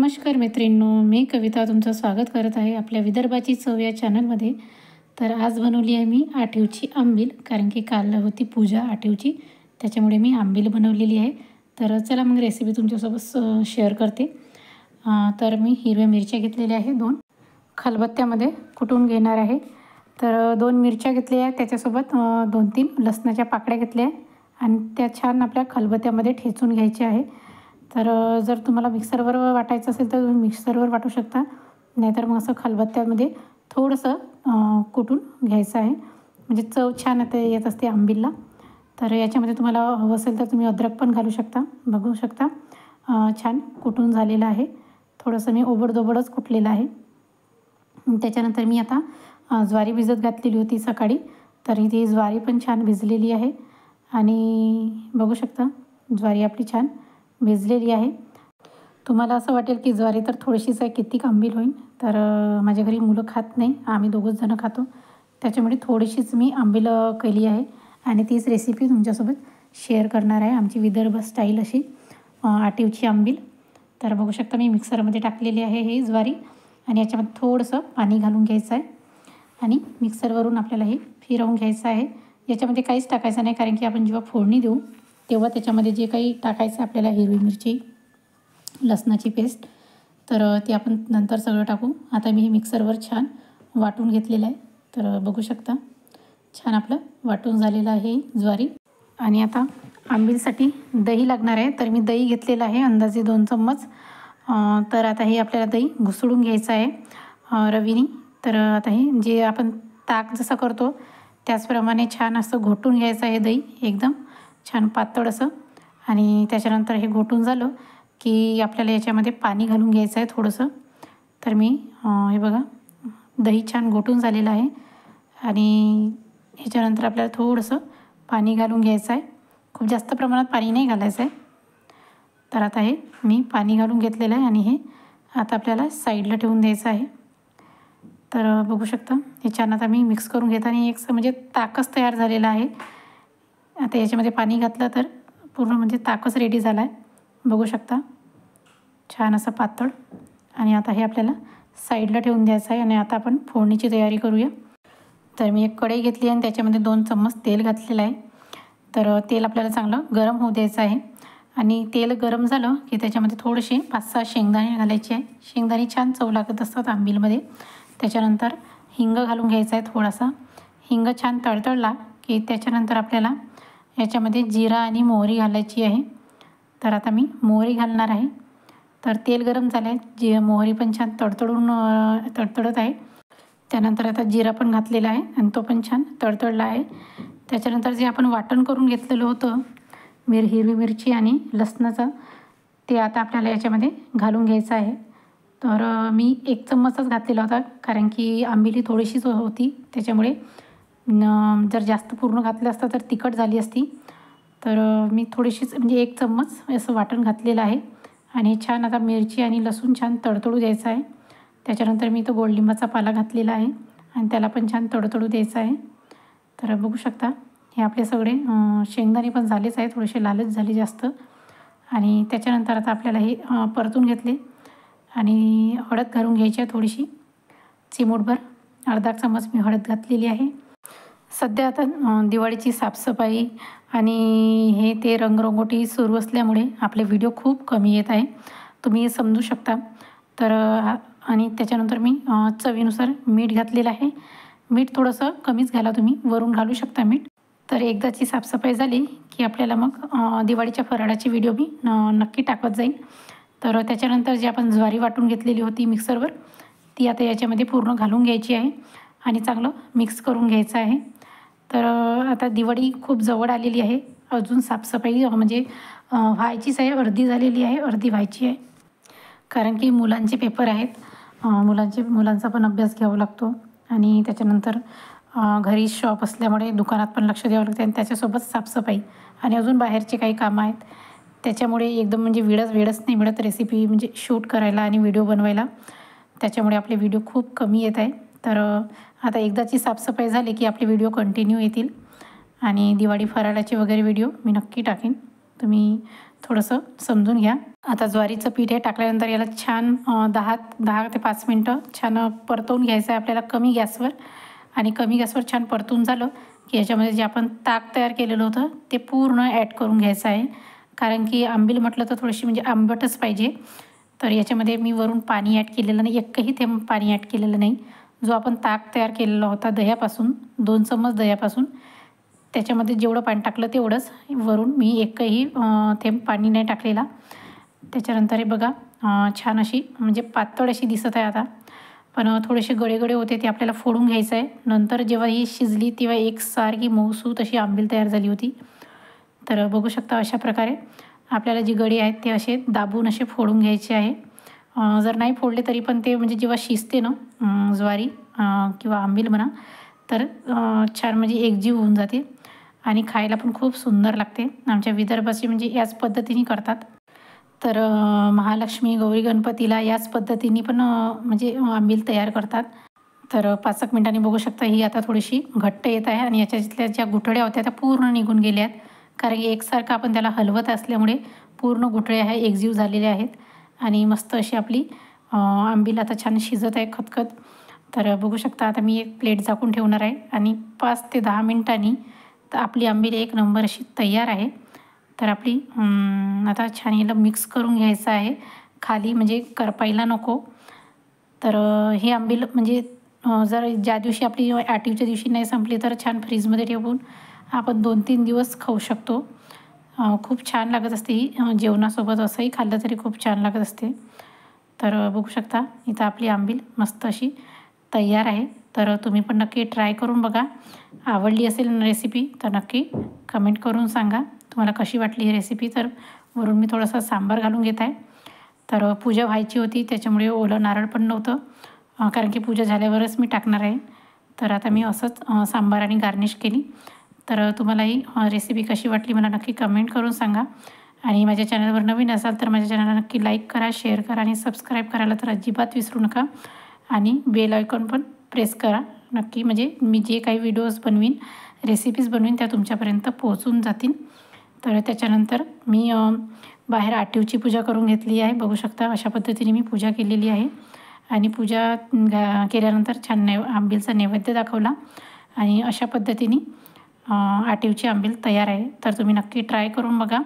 नमस्कार मैत्रिणींनो, मी कविता तुमचं स्वागत करत आहे आपल्या विदर्भाची चव या चॅनलमध्ये. तर आज बनवली आहे मी आठीवची आंबील, कारण की काल होती पूजा आठीवची, त्याच्यामुळे मी आंबील बनवलेली आहे. तर चला मग रेसिपी तुमच्यासोबत शेअर करते. तर मी हिरव्या मिरच्या घेतलेल्या आहे 2, खलबत्त्यामध्ये कुटून घेणार आहे. तर 2 मिरच्या घेतल्या आहेत, त्याच्यासोबत 2-3 लसणाच्या पाकळ्या घेतल्या आहे आणि त्या छान आपल्या खलबत्त्यामध्ये ठेचून घ्यायच्या आहे. तर जर तुम्हाला मिक्सरवर वाटायचं असेल तर तुम्ही मिक्सरवर वाटू शकता, नाहीतर मग असं खलबत्त्यामध्ये थोडंसं कुटून घ्यायचं आहे, म्हणजे चव छान येत असते आंबीलला. तर याच्यामध्ये तुम्हाला हवं असेल तर तुम्ही अद्रक पण घालू शकता. बघू शकता छान कुटून झालेलं आहे. थोडंसं मी ओबडधोबडच कुटलेलं आहे. त्याच्यानंतर मी आता ज्वारी भिजत घातलेली होती सकाळी, तरी ती ज्वारी पण छान भिजलेली आहे आणि बघू शकता ज्वारी आपली छान भिजलेली आहे. तुम्हाला असं वाटेल की ज्वारी तर थोडीशीच आहे, किती आंबील होईल. तर माझ्या घरी मुलं खात नाही, आम्ही दोघंच जणं खातो, त्याच्यामुळे थोडीशीच मी आंबील केली आहे आणि तीच रेसिपी तुमच्यासोबत शेअर करणार आहे, आमची विदर्भ स्टाईल अशी आठीवची आंबील. तर बघू शकता मी मिक्सरमध्ये टाकलेली आहे ही ज्वारी आणि याच्यामध्ये थोडंसं पाणी घालून घ्यायचं आहे आणि मिक्सरवरून आपल्याला हे फिरवून घ्यायचं आहे. याच्यामध्ये काहीच टाकायचं नाही, कारण की आपण जेव्हा फोडणी देऊ तेव्हा त्याच्यामध्ये जे काही टाकायचं आपल्याला, हिरवी मिरची, लसणाची पेस्ट, तर ते आपण नंतर सगळं टाकू. आता मी हे मिक्सरवर छान वाटून घेतलेलं आहे. तर बघू शकता छान आपलं वाटून झालेलं आहे ज्वारी. आणि आता आंबीलसाठी दही लागणार आहे, तर मी दही घेतलेलं आहे अंदाजे 2 चम्मच. तर आता हे आपल्याला दही घुसळून घ्यायचं आहे रवीने. तर आता हे जे आपण ताक जसं करतो त्याचप्रमाणे छान असं घोटून घ्यायचं आहे दही, एकदम छान पातळ असं. आणि त्याच्यानंतर हे घोटून झालं की आपल्याला याच्यामध्ये पाणी घालून घ्यायचं आहे थोडंसं. तर मी हे बघा दही छान घोटून झालेलं आहे आणि ह्याच्यानंतर आपल्याला थोडंसं पाणी घालून घ्यायचं आहे, खूप जास्त प्रमाणात पाणी नाही घालायचं आहे. तर आता हे मी पाणी घालून घेतलेलं आहे आणि हे आता आपल्याला साईडला ठेवून द्यायचं आहे. तर बघू शकता हे छान आता मी मिक्स करून घेत आणि एक म्हणजे ताकच तयार झालेला आहे. आता याच्यामध्ये पाणी घातलं तर पूर्ण म्हणजे ताकच रेडी झाला आहे, बघू शकता छान असं पातळ. आणि आता हे आपल्याला साईडला ठेवून द्यायचं आहे आणि आता आपण फोडणीची तयारी करूया. तर मी एक कढई घेतली आणि त्याच्यामध्ये 2 चम्मच तेल घातलेलं आहे. तर तेल आपल्याला चांगलं गरम होऊ द्यायचं आहे आणि तेल गरम झालं की त्याच्यामध्ये थोडेसे 5-6 शेंगदाणे घालायचे आहे. शेंगदाणे छान चव लागत असतात आंबीलमध्ये. त्याच्यानंतर हिंग घालून घ्यायचा आहे थोडासा. हिंग छान तळतळला की त्याच्यानंतर आपल्याला याच्यामध्ये जिरा आणि मोहरी घालायची आहे. तर आता मी मोहरी घालणार आहे. तर तेल गरम झालं आहे, मोहरी पण छान तडतडत आहे. त्यानंतर आता जिरा पण घातलेला आहे आणि तो पण छान तडतडला आहे. त्याच्यानंतर जे आपण वाटण करून घेतलेलं होतं हिरवी मिरची आणि लसणाचं, ते आता आपल्याला याच्यामध्ये घालून घ्यायचं आहे. तर मी 1 चम्मचच घातलेला होता, कारण की आंबील थोडीशीच होती, त्याच्यामुळे जर जास्त पूर्ण घातलं असतं तर तिखट झाली असती. तर मी थोडीशीच म्हणजे 1 चम्मच असं वाटण घातलेलं आहे आणि छान आता मिरची आणि लसूण छान तडतडू द्यायचं आहे. त्याच्यानंतर मी तो गोडलिंबाचा पाला घातलेला आहे आणि त्याला पण छान तडतडू द्यायचं आहे. तर बघू शकता हे आपले सगळे शेंगदाणे पण झालेच आहे, थोडेसे लालच झाले जास्त. आणि त्याच्यानंतर आता आपल्याला हे परतून घेतले आणि हळद घालून घ्यायची आहे थोडीशी, चिमूटभर, अर्धा चम्मच मी हळद घातलेली आहे. सध्या आता दिवाळीची साफसफाई आणि हे ते रंगरंगोटी सुरू असल्यामुळे आपले व्हिडिओ खूप कमी येत आहे, तुम्ही समजू शकता. तर आणि त्याच्यानंतर मी चवीनुसार मीठ घातलेलं आहे. मीठ थोडंसं कमीच घाला, तुम्ही वरून घालू शकता मीठ. तर एकदाची साफसफाई झाली की आपल्याला मग दिवाळीच्या फराळाची व्हिडिओ मी नक्की टाकत जाईल. तर त्याच्यानंतर जी आपण ज्वारी वाटून घेतलेली होती मिक्सरवर, ती आता याच्यामध्ये पूर्ण घालून घ्यायची आहे आणि चांगलं मिक्स करून घ्यायचं आहे. तर आता दिवाळी खूप जवळ आलेली आहे, अजून साफसफाई म्हणजे व्हायचीच आहे, अर्धी झालेली आहे, अर्धी व्हायची आहे. कारण की मुलांचे पेपर आहेत, मुलांचा पण अभ्यास घ्यावा लागतो आणि त्याच्यानंतर घरी शॉप असल्यामुळे दुकानात पण लक्ष द्यावं लागतं आणि त्याच्यासोबत साफसफाई आणि अजून बाहेरचे काही कामं आहेत. त्याच्यामुळे एकदम म्हणजे वेळच नाही मिळत रेसिपी म्हणजे शूट करायला आणि व्हिडिओ बनवायला, त्याच्यामुळे आपले व्हिडिओ खूप कमी येत आहे. तर आता एकदाची साफसफाई झाली की आपले व्हिडिओ कंटिन्यू येतील आणि दिवाळी फराळाचे वगैरे व्हिडिओ मी नक्की टाकेन. तुम्ही थोडंसं समजून घ्या. आता ज्वारीचं पीठ हे टाकल्यानंतर याला छान 10 ते 5 मिनटं छान परतवून घ्यायचं आहे आपल्याला कमी गॅसवर. आणि कमी गॅसवर छान परतून झालं की याच्यामध्ये जे आपण ताक तयार केलेलं होतं ते पूर्ण ॲड करून घ्यायचं आहे. कारण की आंबील म्हटलं तर थोडीशी म्हणजे आंबटच पाहिजे. तर याच्यामध्ये मी वरून पाणी ॲड केलेलं नाही, एकही थेंब पाणी ॲड केलेलं नाही. जो आपण ताक तयार केलेला होता दह्यापासून, 2 चम्मच दह्यापासून, त्याच्यामध्ये जेवढं पाणी टाकलं तेवढंच. वरून मी एकही थेंब पाणी नाही टाकलेला. त्याच्यानंतर हे बघा छान अशी म्हणजे पातळ अशी दिसत आहे आता. पण थोडेसे गळे होते ते आपल्याला फोडून घ्यायचं आहे. नंतर जेव्हा ही शिजली तेव्हा एकसारखी मऊसूत अशी आंबील तयार झाली होती. तर बघू शकता अशा प्रकारे आपल्याला जी गळे आहेत ते असे दाबून असे फोडून घ्यायचे आहे. जर नाही फोडले तरी पण ते म्हणजे जेव्हा शिजते ना ज्वारी किंवा आंबील म्हणा तर छान म्हणजे एकजीव होऊन जाते आणि खायला पण खूप सुंदर लागते. आमच्या विदर्भाची म्हणजे याच पद्धतीने करतात. तर महालक्ष्मी, गौरी गणपतीला याच पद्धतीने पण म्हणजे आंबील तयार करतात. तर 5 एक मिनिटांनी बघू शकता ही आता थोडीशी घट्ट येत आहे आणि याच्यातल्या ज्या गुठळ्या होत्या त्या पूर्ण निघून गेल्या आहेत. कारण की एकसारखं आपण त्याला हलवत असल्यामुळे पूर्ण गुठळ्या ह्या एकजीव झालेल्या आहेत आणि मस्त अशी आपली आंबील आता छान शिजत आहे खतखत. तर बघू शकता आता मी एक प्लेट झाकून ठेवणार आहे आणि 5 ते 10 मिनिटांनी तर आपली आंबील एक नंबर अशी तयार आहे. तर आपली आता छान याला मिक्स करून घ्यायचं आहे, खाली म्हणजे करपायला नको. तर ही आंबील म्हणजे जर ज्या दिवशी आपली आठवीच्या दिवशी नाही संपली तर छान फ्रीजमध्ये ठेवून आपण 2-3 दिवस खाऊ शकतो. खूप छान लागत असते ही. जेवणासोबत असंही खाल्लं तरी खूप छान लागत असते. तर बघू शकता इथं आपली आंबील मस्त अशी तयार आहे. तर तुम्ही पण नक्की ट्राय करून बघा. आवडली असेल रेसिपी तर नक्की कमेंट करून सांगा तुम्हाला कशी वाटली ही रेसिपी. तर वरून मी थोडासा सांबार घालून घेत आहे. तर पूजा व्हायची होती त्याच्यामुळे ओलं नारळ पण नव्हतं, कारण की पूजा झाल्यावरच मी टाकणार आहे. तर आता मी असंच सांबार आणि गार्निश केली. तर तुम्हाला ही रेसिपी कशी वाटली मला नक्की कमेंट करून सांगा. आणि माझ्या चॅनलवर नवीन असाल तर माझ्या चॅनलला नक्की लाईक करा, शेअर करा आणि सबस्क्राईब करायला तर अजिबात विसरू नका. आणि बेल आयकॉन पण प्रेस करा नक्की, म्हणजे मी जे काही व्हिडिओज बनवीन, रेसिपीज बनवीन त्या तुमच्यापर्यंत पोहोचून जातील. तर त्याच्यानंतर मी बाहेर आठवीची पूजा करून घेतली आहे. बघू शकता अशा पद्धतीने मी पूजा केलेली आहे. आणि पूजा केल्यानंतर छान आंबीलचा नैवेद्य दाखवला आणि अशा पद्धतीने आठवीची आंबील तयार आहे. तर तुम्ही नक्की ट्राय करून बघा.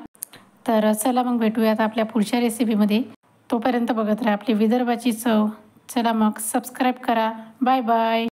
तर चला मग भेटूयात आपल्या पुढच्या रेसिपीमध्ये. तोपर्यंत बघत राहा आपली विदर्भाची चव. चला मग सबस्क्राईब करा. Bye bye.